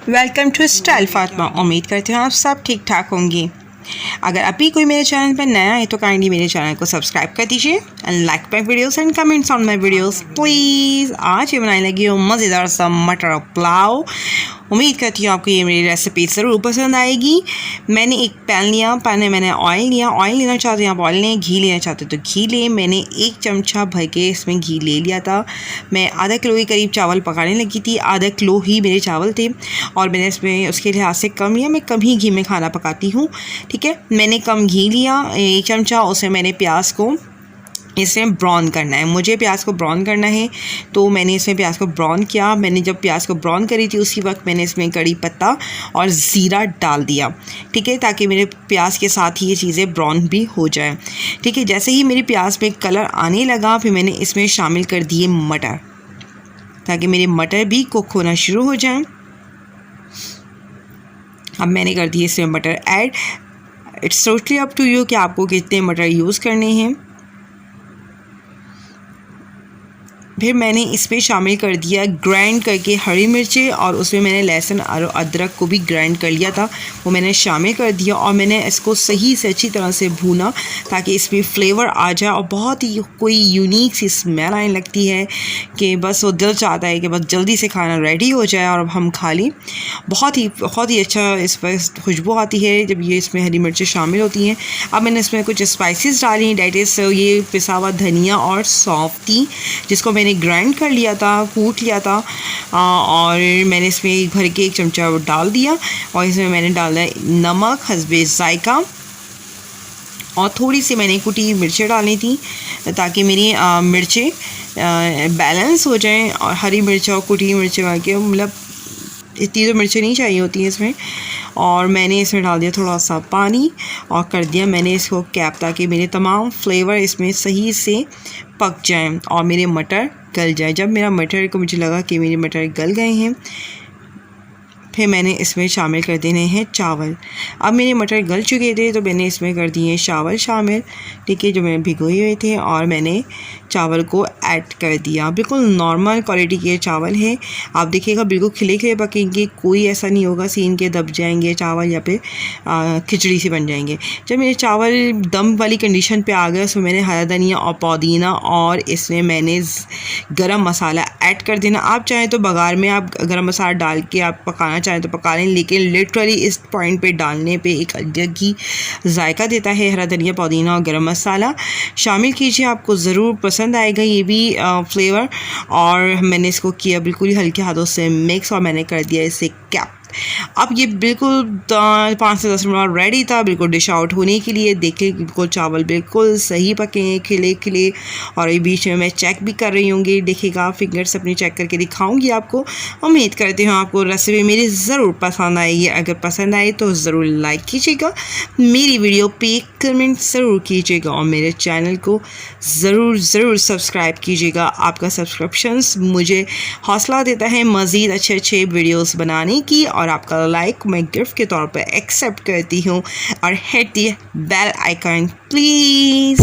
Welcome to style Fatima. उम्मीद करती हूँ आप सब ठीक ठाक होंगे। अगर अभी कोई मेरे चैनल पर नया है तो काइंडली मेरे चैनल को सब्सक्राइब कर दीजिए and like my videos and comments on my videos please. आज ये बनाने लगी हूँ मज़ेदार सा मटर पुलाव। उम्मीद करती हूँ आपको ये मेरी रेसिपी ज़रूर पसंद आएगी। मैंने एक पैन लिया, पैन में मैंने ऑयल लिया। ऑयल लेना चाहते हैं आप ऑयल लें, घी लेना चाहते तो घी लें। मैंने 1 चमचा भर के इसमें घी ले लिया था। मैं आधा किलो के करीब चावल पकाने लगी थी, आधा किलो ही मेरे चावल थे और मैंने इसमें उसके लिहाज से कम लिया। मैं कम ही घी में खाना पकाती हूँ, ठीक है। मैंने कम घी लिया 1 चमचा। उसमें मैंने प्याज को इसमें ब्राउन करना है, मुझे प्याज को ब्राउन करना है तो मैंने इसमें प्याज को ब्राउन किया। मैंने जब प्याज को ब्राउन करी थी उसी वक्त मैंने इसमें कड़ी पत्ता और ज़ीरा डाल दिया, ठीक है, ताकि मेरे प्याज के साथ ही ये चीज़ें ब्राउन भी हो जाए, ठीक है। जैसे ही मेरी प्याज में कलर आने लगा फिर मैंने इसमें शामिल कर दिए मटर, ताकि मेरे मटर भी कुक होना शुरू हो जाए। अब मैंने कर दिए इसमें मटर add. It's totally up to you कि आपको कितने मटर यूज़ करने हैं। फिर मैंने इसमें शामिल कर दिया ग्राइंड करके हरी मिर्चें और उसमें मैंने लहसुन और अदरक को भी ग्राइंड कर लिया था, वो मैंने शामिल कर दिया और मैंने इसको सही से अच्छी तरह से भूना ताकि इसमें फ्लेवर आ जाए और बहुत ही कोई यूनिक सी स्मेल आने लगती है कि बस वो दिल चाहता है कि बस जल्दी से खाना रेडी हो जाए और अब हम खा लें। बहुत ही अच्छा इस पर खुशबू आती है जब ये इसमें हरी मिर्चें शामिल होती हैं। अब मैंने इसमें कुछ स्पाइसेस डाली, डेट इज़ ये पिसा हुआ धनिया और सौंफ थी जिसको मैंने ग्राइंड कर लिया था, कूट लिया था और मैंने इसमें भर के 1 चमचा डाल दिया और इसमें मैंने डाला नमक हस्बे जायका और थोड़ी सी मैंने कुटी मिर्चें डाली थी ताकि मेरी मिर्चें बैलेंस हो जाएं और हरी मिर्च और कुटी मिर्चें के मतलब इतनी तो मिर्चें नहीं चाहिए होती हैं इसमें। और मैंने इसमें डाल दिया थोड़ा सा पानी और कर दिया मैंने इसको कैप ताकि मेरे तमाम फ्लेवर इसमें सही से पक जाएं और मेरे मटर गल जाए। जब मेरा मटर को मुझे लगा कि मेरे मटर गल गए हैं फिर मैंने इसमें शामिल कर देने हैं चावल। अब मेरे मटर गल चुके थे तो मैंने इसमें कर दिए चावल शामिल, ठीक है, जो मैंने भिगोए हुए थे और मैंने चावल को ऐड कर दिया। बिल्कुल नॉर्मल क्वालिटी के चावल हैं, आप देखिएगा बिल्कुल खिले खिले पकेंगे, कोई ऐसा नहीं होगा सीन के दब जाएंगे चावल या फिर खिचड़ी से बन जाएंगे। जब मेरे चावल दम वाली कंडीशन पे आ गए उसमें मैंने हरा धनिया और पुदीना और इसमें मैंने गरम मसाला ऐड कर देना। आप चाहें तो बघार में आप गरम मसाला डाल के आप पकाना चाहें तो पका लें, लेकिन लिटरली इस पॉइंट पे डालने पे एक अलग ही जायका देता है। हरा धनिया, पुदीना और गरम मसाला शामिल कीजिए, आपको ज़रूर पसंद आएगा ये भी फ्लेवर। और मैंने इसको किया बिल्कुल ही हल्के हाथों से मिक्स और मैंने कर दिया इसे कैप। अब ये बिल्कुल 5 से 10 मिनट रेडी था बिल्कुल डिश आउट होने के लिए। देखिए बिल्कुल चावल बिल्कुल सही पके हैं, खिले खिले, और ये बीच में मैं चेक भी कर रही होंगी, देखिएगा फिंगर्स अपनी चेक करके दिखाऊंगी आपको। उम्मीद करती हूँ आपको रेसिपी मेरी ज़रूर पसंद आएगी। अगर पसंद आए तो ज़रूर लाइक कीजिएगा, मेरी वीडियो पे कमेंट ज़रूर कीजिएगा और मेरे चैनल को ज़रूर सब्सक्राइब कीजिएगा। आपका सब्सक्रिप्शंस मुझे हौसला देता है मज़ीद अच्छे वीडियोज़ बनाने की, और आपका लाइक मैं गिफ्ट के तौर पर एक्सेप्ट करती हूँ। और hit the bell icon please.